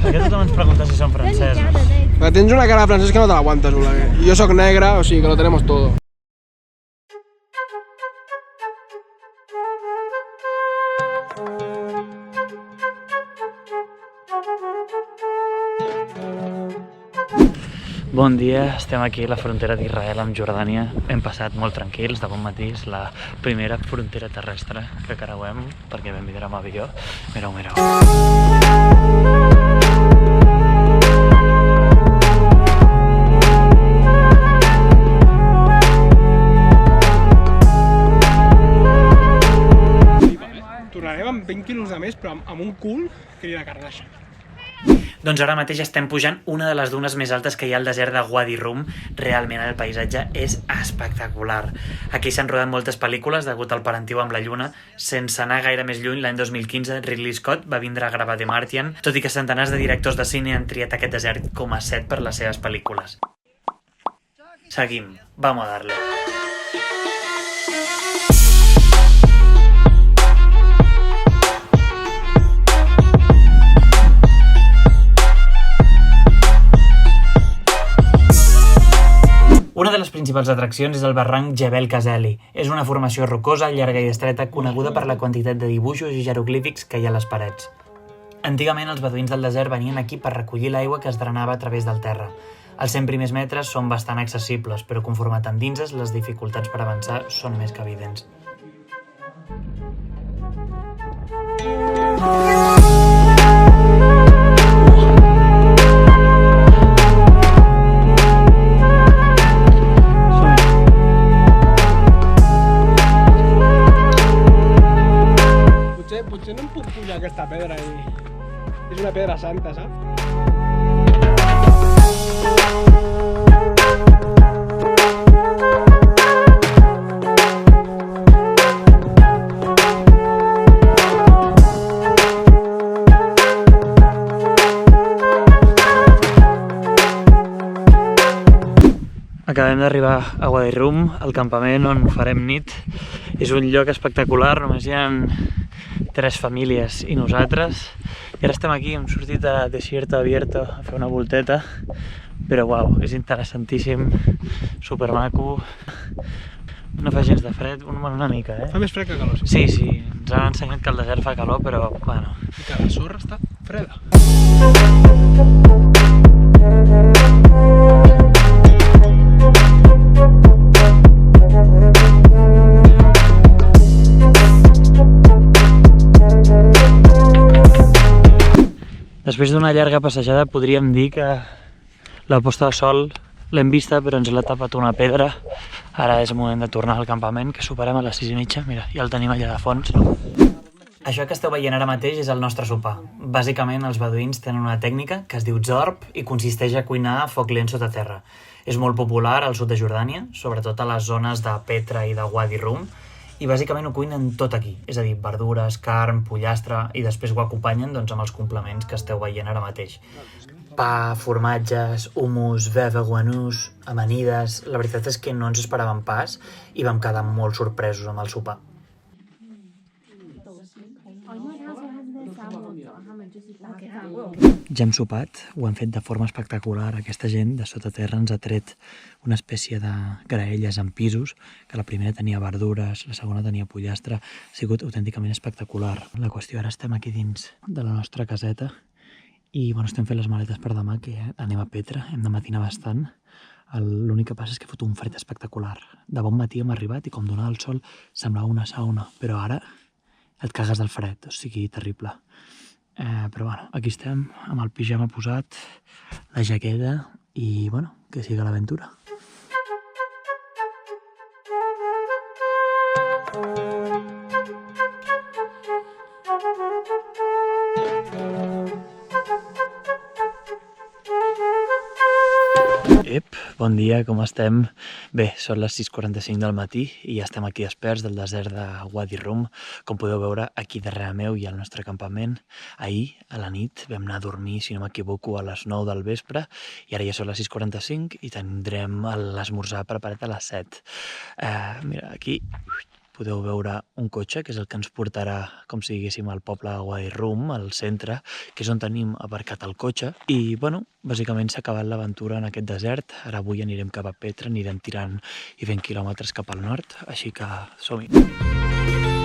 Per què tothom ens pregunta si som francesos? Perquè tens una cara de francès que no te l'aguantes, Oleguer. I jo sóc negre, o sigui que lo tenemos todo. Bon dia, estem aquí a la frontera d'Israel amb Jordània. Hem passat molt tranquils, de bon matí, és la primera frontera terrestre que creuem, perquè vam vindre amb avió. Mireu, mireu. Tornarem amb 20 quilos de més, però amb un cul que ni la carnaixa. Doncs ara mateix estem pujant una de les dunes més altes que hi ha al desert de Wadi Rum. Realment el paisatge és espectacular. Aquí s'han rodat moltes pel·lícules degut al parentiu amb la Lluna. Sense anar gaire més lluny, l'any 2015 Ridley Scott va vindre a gravar The Martian, tot i que centenars de directors de cine han triat aquest desert com a set per les seves pel·lícules. Seguim, vamos a darle. Una de les principals atraccions és el barranc Jebel Kazeli. És una formació rocosa, llarga i estreta, coneguda per la quantitat de dibuixos i jeroglífics que hi ha a les parets. Antigament, els beduïns del desert venien aquí per recollir l'aigua que es drenava a través del terra. Els 100 primers metres són bastant accessibles, però conforme t'endinses, les dificultats per avançar són més que evidents. Potser no em puc pujar aquesta pedra i... És una pedra santa, saps? Acabem d'arribar a Wadi Rum, al campament on farem nit. És un lloc espectacular, només hi ha 3 famílies i nosaltres. I ara estem aquí, hem sortit a Desierto Abierto a fer una volteta, però uau, és interessantíssim, supermaco. No fa gens de fred, una mica, eh? Fa més fred que calor, sí. Sí, ens han ensenyat que el desert fa calor, però bueno. I que la sorra està freda. Després d'una llarga passejada podríem dir que la posta de sol l'hem vista, però ens l'ha tapat una pedra. Ara és moment de tornar al campament, que superem a les 6:30. Mira, ja el tenim allà de fons. Això que esteu veient ara mateix és el nostre sopar. Bàsicament, els beduïns tenen una tècnica que es diu zorb i consisteix a cuinar a foc lent sota terra. És molt popular al sud de Jordània, sobretot a les zones de Petra i de Wadi Rum, i bàsicament ho cuinen tot aquí, és a dir, verdures, carn, pollastre, i després ho acompanyen doncs, amb els complements que esteu veient ara mateix. Pa, formatges, hummus, veveguanús, amanides... La veritat és que no ens esperàvem pas i vam quedar molt sorpresos amb el sopar. Ja hem sopat, ho hem fet de forma espectacular. Aquesta gent de sota terra ens ha tret una espècie de graelles en pisos, que la primera tenia verdures, la segona tenia pollastre. Ha sigut autènticament espectacular. La qüestió, ara estem aquí dins de la nostra caseta i bueno, estem fent les maletes per demà, que anem a Petra, hem de matinar bastant. L'únic que passa és que fot un fred espectacular. De bon matí hem arribat i com donava el sol semblava una sauna, però ara et cagues del fred, o sigui, terrible. Però bueno, aquí estem, amb el pijama posat, la jaqueta i bueno, que siga l'aventura. Bon dia, com estem? Bé, són les 6:45 del matí i ja estem aquí experts del desert de Wadi Rum. Com podeu veure, aquí darrere meu hi ha el nostre campament. Ahir, a la nit, vam anar a dormir, si no m'equivoco, a les 9 del vespre i ara ja són les 6:45 i tindrem l'esmorzar preparat a les 7. Mira, aquí podeu veure un cotxe, que és el que ens portarà, com si diguéssim, al poble de Guairum, al centre, que és on tenim aparcat el cotxe. I, bueno, bàsicament s'ha acabat l'aventura en aquest desert. Ara avui anirem cap a Petra, anirem tirant i fent quilòmetres cap al nord, així que som-hi.